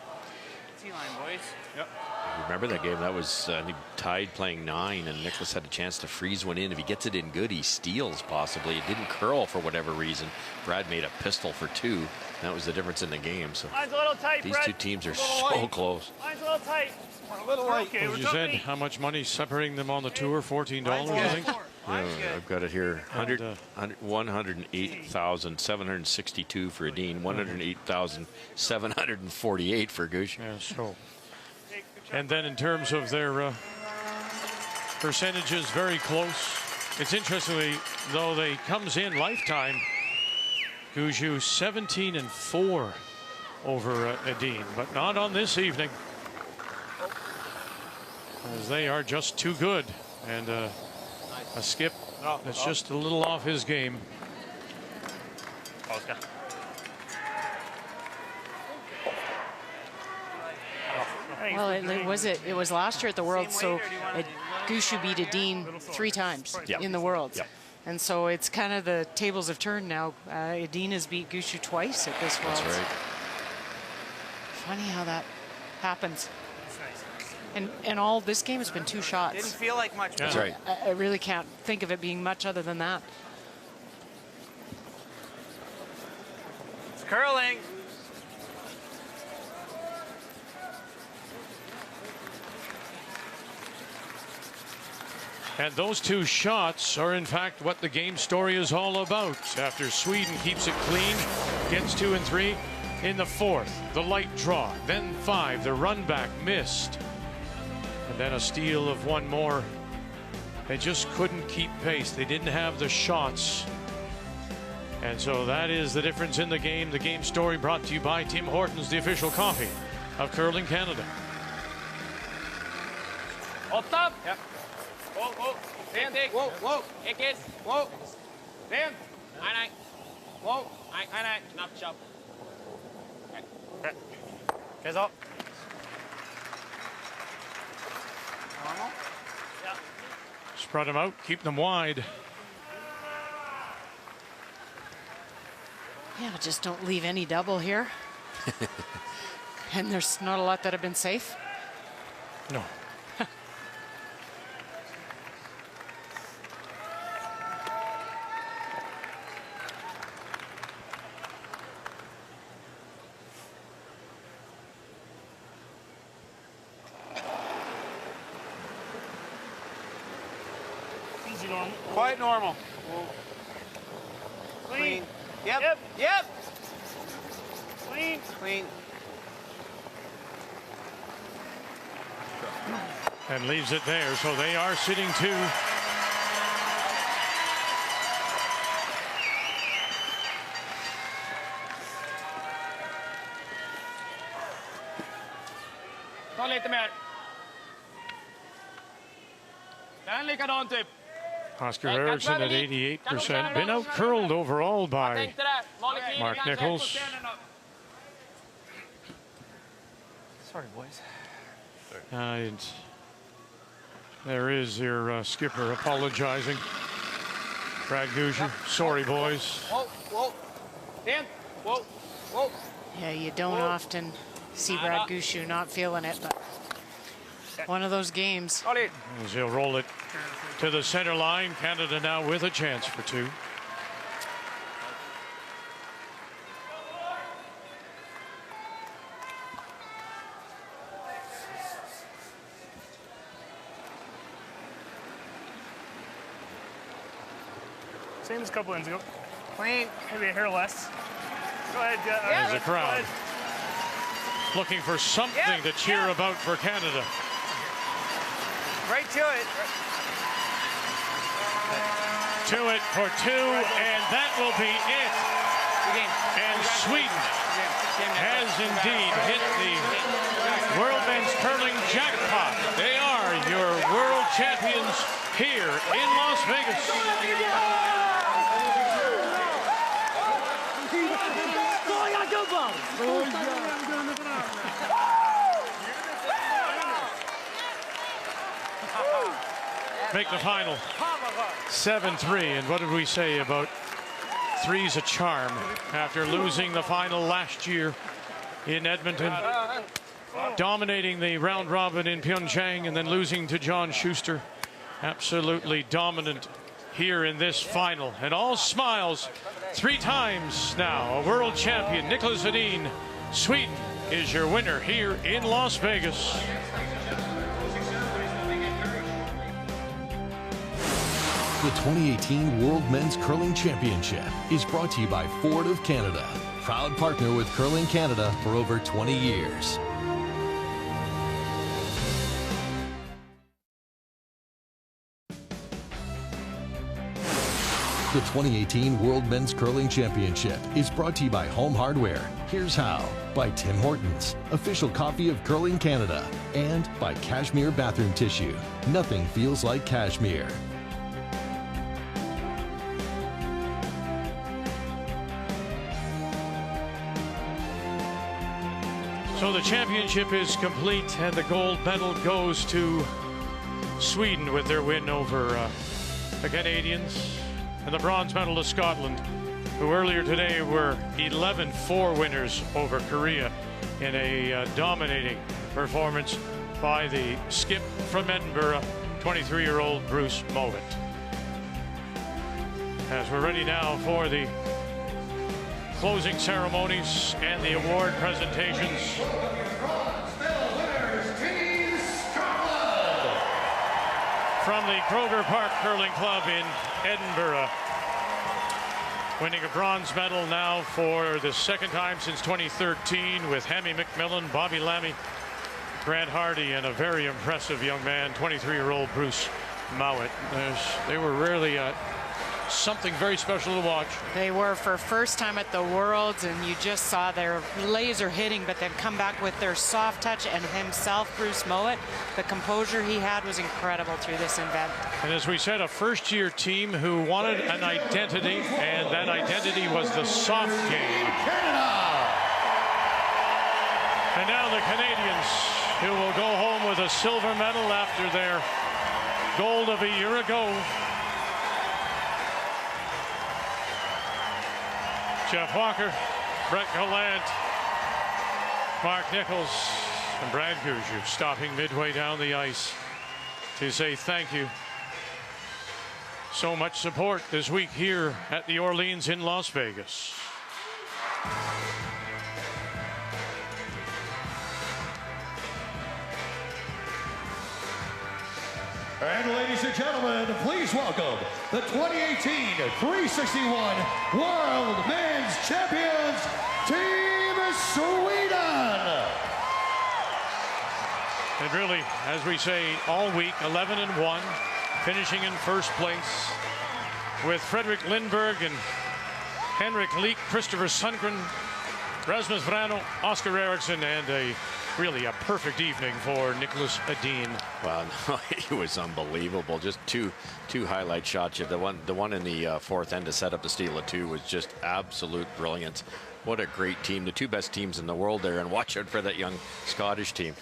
T-line, boys. Yep. Remember that game? That was tied playing 9, and Nicholas had a chance to freeze one in. If he gets it in good, he steals possibly. It didn't curl for whatever reason. Brad made a pistol for 2. That was the difference in the game. So Line's a little tight, these Brett. two teams are so close. Line's a little tight. A little light. Okay, As you said, how much money separating them on the tour? $14, I think. Yeah, I've got it here. 108,762 for Edin, 108,748 for Gush. Yeah, so. And then in terms of their percentages, very close. It's interestingly, though, they comes in lifetime. Guju 17-4 over Edin, but not on this evening, as they are just too good. And a skip that's just a little off his game. Oscar. well, it was last year at the World, so Gushu beat Edin 3 times in the Worlds. Yep. And so it's kind of the tables have turned now. Edin has beat Gushu twice at this World. That's right. Funny how that happens. And all this game has been 2 shots. Didn't feel like much. That's right. I really can't think of it being much other than that. It's curling. And those 2 shots are, in fact, what the game story is all about. After Sweden keeps it clean, gets 2 and 3. In the 4th, the light draw. Then 5, the run back missed. And then a steal of 1 more. They just couldn't keep pace. They didn't have the shots. And so that is the difference in the game. The game story brought to you by Tim Hortons, the official coffee of Curling Canada. Åtta. Ja. Whoa, whoa. Rent. Whoa, whoa. Ekis. Whoa. Rent. Nej. Whoa. Nej. Knappt kjapp. Okay, så. Spread them out, keep them wide. Yeah, just don't leave any double here. And there's not a lot that have been safe. No. Quite normal. Clean. Yep. Clean. Clean. and leaves it there. So they are sitting 2. Ta lite mer. Den likadan typ. Oscar Eriksson at 88%. Been out-curled overall by Mark Nichols. Sorry, boys. There is your skipper apologizing. Brad Gouger, sorry, boys. Whoa, whoa. In. Whoa, whoa. Yeah, you don't often see Brad Gouger not feeling it, but one of those games. As he'll roll it to the center line. Canada now with a chance for 2. Same as a couple ends ago. Clean. Maybe a hair less. Go ahead. There's a crowd looking for something to cheer about for Canada. Right to it. To it for 2, and that will be it. And Sweden has indeed hit the World Men's Curling jackpot. They are your world champions here in Las Vegas. Make the final 7-3, and what did we say about 3's a charm after losing the final last year in Edmonton, dominating the round robin in Pyeongchang, and then losing to John Schuster. Absolutely dominant here in this final, and all smiles. 3 times now a world champion, Niklas Edin. Sweden is your winner here in Las Vegas. The 2018 World Men's Curling Championship is brought to you by Ford of Canada, proud partner with Curling Canada for over 20 years. The 2018 World Men's Curling Championship is brought to you by Home Hardware. Here's How, by Tim Hortons, official coffee of Curling Canada, and by Cashmere Bathroom Tissue. Nothing feels like cashmere. So the championship is complete, and the gold medal goes to Sweden with their win over the Canadians, and the bronze medal to Scotland, who earlier today were 11-4 winners over Korea in a dominating performance by the skip from Edinburgh, 23-year-old Bruce Mowat. As we're ready now for the closing ceremonies and the award presentations. From the Kroger Park Curling Club in Edinburgh, winning a bronze medal now for the 2nd time since 2013 with Hammy McMillan, Bobby Lammy, Grant Hardy, and a very impressive young man, 23-year-old Bruce Mowat. They were really something very special to watch. They were for first time at the Worlds, and you just saw their laser hitting, but they've come back with their soft touch, and himself, Bruce Mowat, the composure he had was incredible through this event. And as we said, a first-year team who wanted an identity, and that identity was the soft game. And now the Canadians, who will go home with a silver medal after their gold of a year ago. Jeff Walker, Brett Gallant, Mark Nichols, and Brad Gouger stopping midway down the ice to say thank you. So much support this week here at the Orleans in Las Vegas. And ladies and gentlemen, please welcome the 2018 361 World Men's Champions, Team Sweden. And really, as we say all week, 11-1, finishing in first place with Fredrik Lindberg and Henrik Leek, Christopher Sundgren, Rasmus Vrano, Oscar Eriksson, and really a perfect evening for Nicholas Edin. Well, no, he was unbelievable. Just two highlight shots. The one in the fourth end to set up the steal of two was just absolute brilliance. What a great team. The two best teams in the world there, and watch out for that young Scottish team.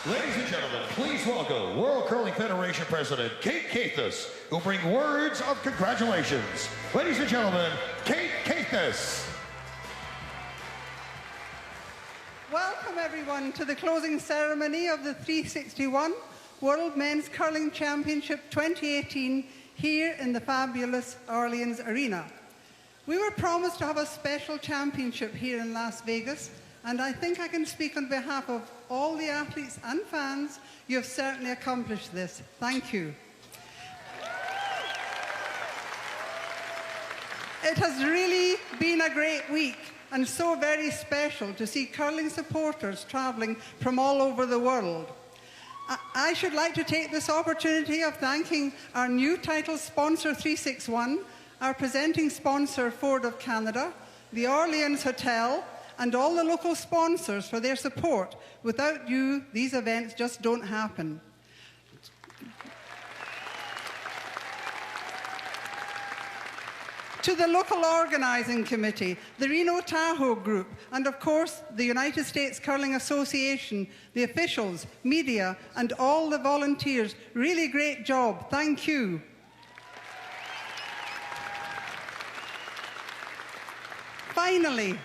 Ladies and gentlemen, please welcome World Curling Federation President Kate Cathus, who will bring words of congratulations. Ladies and gentlemen, Kate Cathus. Welcome everyone to the closing ceremony of the 361 World Men's Curling Championship 2018 here in the fabulous Orleans Arena. We were promised to have a special championship here in Las Vegas, and I think I can speak on behalf of all the athletes and fans. You have certainly accomplished this. Thank you. It has really been a great week and so very special to see curling supporters travelling from all over the world. I should like to take this opportunity of thanking our new title sponsor 361, our presenting sponsor Ford of Canada, the Orleans Hotel, and all the local sponsors for their support. Without you, these events just don't happen. To the local organising committee, the Reno Tahoe Group, and of course the United States Curling Association, the officials, media, and all the volunteers, really great job. Thank you. Finally,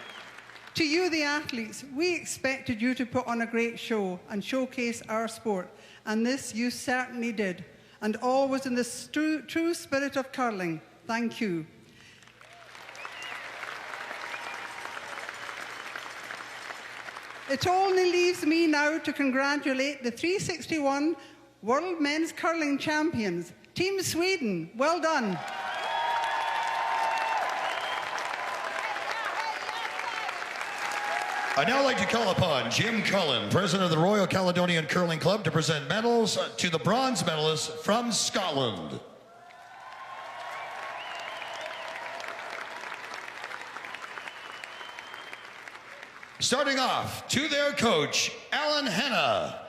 to you, the athletes, we expected you to put on a great show and showcase our sport, and this you certainly did, and all was in the true spirit of curling. Thank you. It only leaves me now to congratulate the 361 World Men's Curling Champions. Team Sweden, well done. I'd now like to call upon Jim Cullen, president of the Royal Caledonian Curling Club, to present medals to the bronze medalists from Scotland. Starting off, to their coach, Alan Hanna.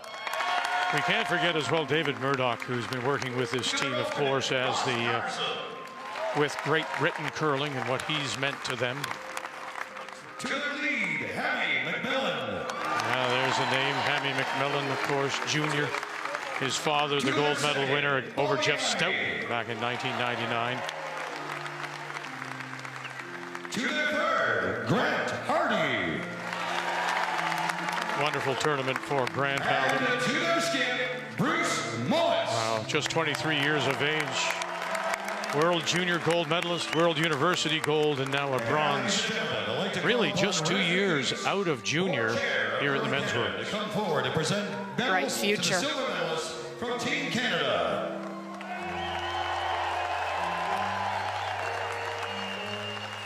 We can't forget as well David Murdoch, who's been working with this team, of course, as with Great Britain Curling and what he's meant to them. To the lead, Hammy McMillan. There's a name, Hammy McMillan, of course, junior. His father, the gold medal winner over Jeff Stout back in 1999. To the third, Grant Hardy. Wonderful tournament for Grant Howden. And to their skip, Bruce Mullis. Wow, just 23 years of age. World Junior gold medalist, World University gold, and now a bronze. Really just 2 years out of junior here at the men's world. Come forward and present Bright future. To the silver medalists from Team Canada.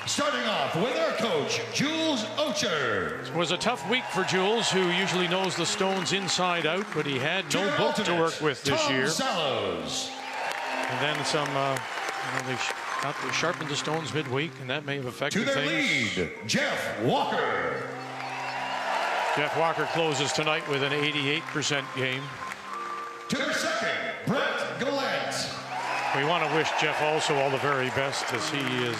Starting off with our coach, Jules Ocher. It was a tough week for Jules, who usually knows the stones inside out, but he had no book to work with this Tom year. Sallows. And then some, they sharpened the stones midweek, and that may have affected To their things. lead, Jeff Walker. Jeff Walker closes tonight with an 88% game. To their second, Brett Gallant. We want to wish Jeff also all the very best as he is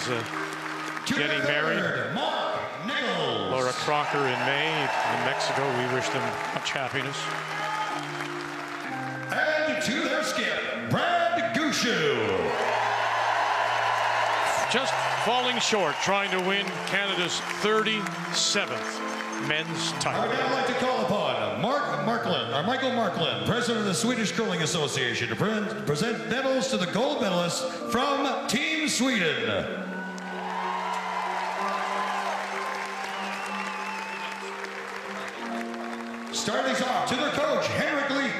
getting married. Mark Nichols. Laura Crocker in May in Mexico. We wish them much happiness. And to their skip, Brad Gushu. Just falling short, trying to win Canada's 37th men's title. I would now like to call upon Michael Marklund, president of the Swedish Curling Association, to present medals to the gold medalists from Team Sweden. Starting things off, to their coach, Henrik Leek.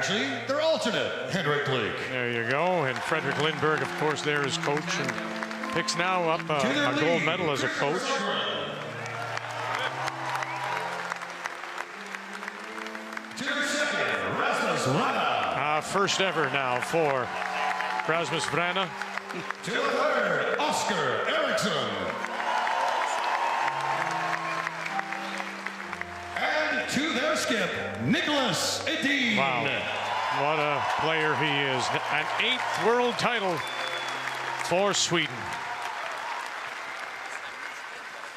actually, their alternate, Henrik Bleek. There you go. And Frederick Lindbergh, of course, there is coach, and picks now up a gold medal as a coach. To their second, Rasmus Rana. First ever now for Rasmus Vrana. To the third, Oscar Eriksson. And to their skip, Nicholas Edin. Wow, what a player he is. An 8th world title for Sweden.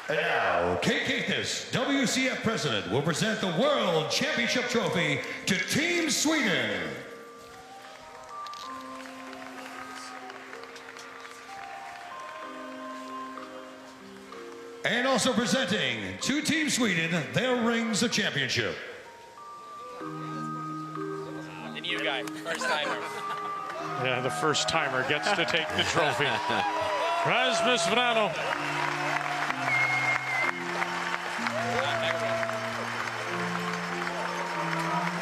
And now, Kate Caithness, WCF President, will present the World Championship Trophy to Team Sweden. And also presenting to Team Sweden their rings of championship. The new guy, first timer. Yeah, the first timer gets to take the trophy. Rasmus Vrana.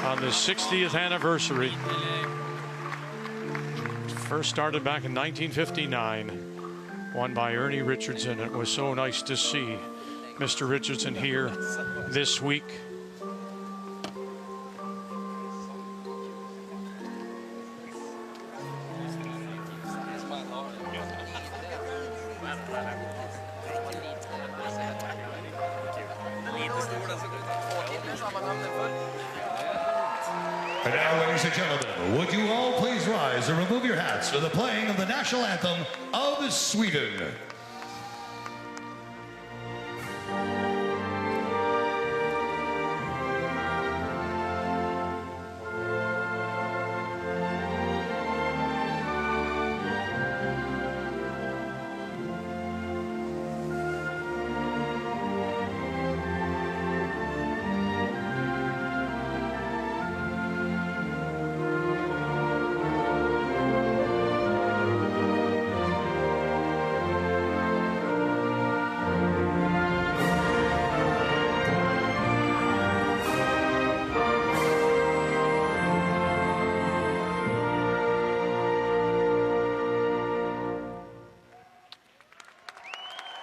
On the 60th anniversary. First started back in 1959. Won by Ernie Richardson. It was so nice to see Mr. Richardson here this week. And now, ladies and gentlemen, would you all please rise and remove your hats for the playing of the national anthem of Sweden.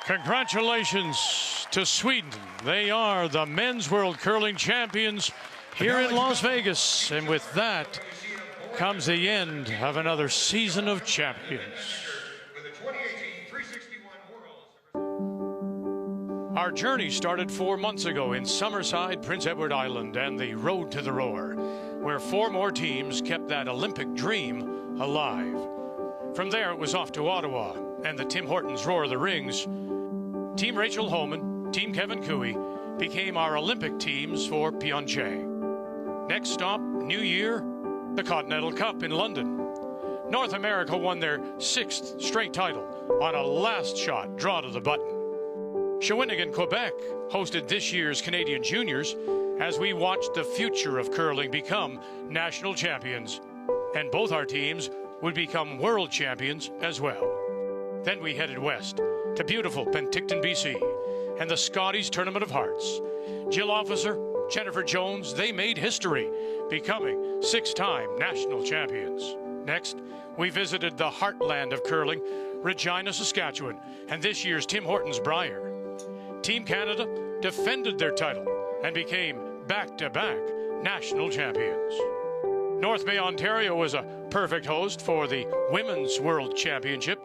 Congratulations to Sweden. They are the men's world curling champions here in Las Vegas. And with that comes the end of another season of champions. Our journey started 4 months ago in Summerside, Prince Edward Island, and the Road to the Roar, where 4 more teams kept that Olympic dream alive. From there, it was off to Ottawa and the Tim Hortons Roar of the Rings. Team Rachel Homan, Team Kevin Cooey became our Olympic teams for Pyeongchang. Next stop, New Year, the Continental Cup in London. North America won their 6th straight title on a last shot draw to the button. Shawinigan, Quebec hosted this year's Canadian Juniors as we watched the future of curling become national champions. And both our teams would become world champions as well. Then we headed west to beautiful Penticton, BC, and the Scotties Tournament of Hearts. Jill Officer, Jennifer Jones, they made history, becoming 6-time national champions. Next, we visited the heartland of curling, Regina, Saskatchewan, and this year's Tim Hortons Briar. Team Canada defended their title and became back-to-back national champions. North Bay, Ontario was a perfect host for the Women's World Championship,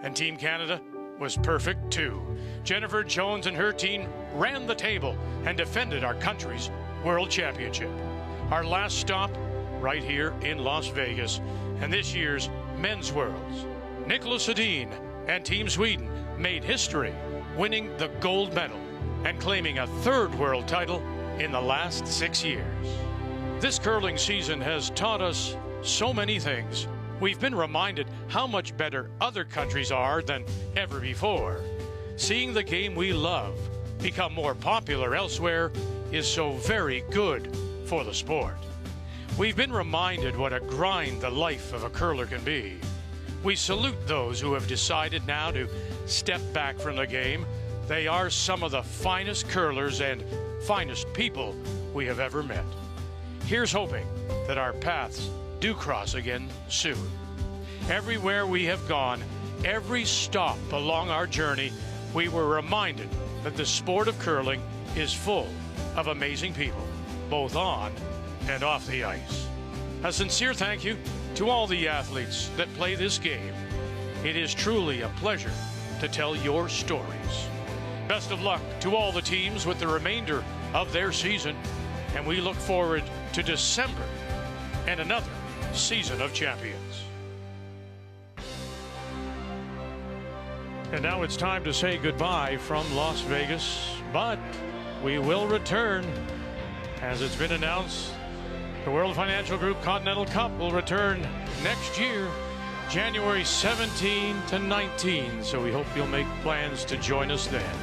and Team Canada was perfect too. Jennifer Jones and her team ran the table and defended our country's World Championship. Our last stop right here in Las Vegas, and this year's Men's Worlds. Nicholas Edin and Team Sweden made history, winning the gold medal and claiming a 3rd world title in the last 6 years. This curling season has taught us so many things. We've been reminded how much better other countries are than ever before. Seeing the game we love become more popular elsewhere is so very good for the sport. We've been reminded what a grind the life of a curler can be. We salute those who have decided now to step back from the game. They are some of the finest curlers and finest people we have ever met. Here's hoping that our paths do cross again soon. Everywhere we have gone, every stop along our journey, we were reminded that the sport of curling is full of amazing people, both on and off the ice. A sincere thank you to all the athletes that play this game. It is truly a pleasure to tell your stories. Best of luck to all the teams with the remainder of their season, and we look forward to December and another season of champions. And now it's time to say goodbye from Las Vegas, but we will return. As it's been announced, the World Financial Group Continental Cup will return next year, January 17 to 19, so we hope you'll make plans to join us then.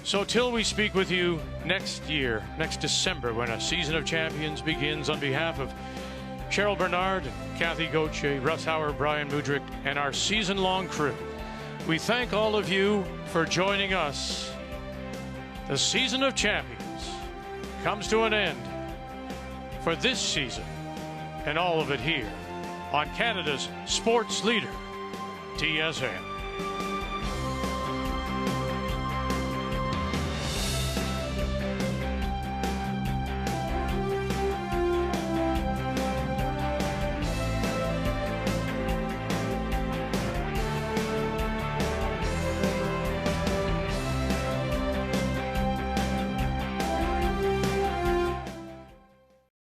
So till we speak with you next year, next December, when a season of champions begins, on behalf of Cheryl Bernard, Kathy Gauthier, Russ Howard, Brian Mudrick, and our season-long crew, we thank all of you for joining us. The season of champions comes to an end for this season, and all of it here on Canada's sports leader, TSN.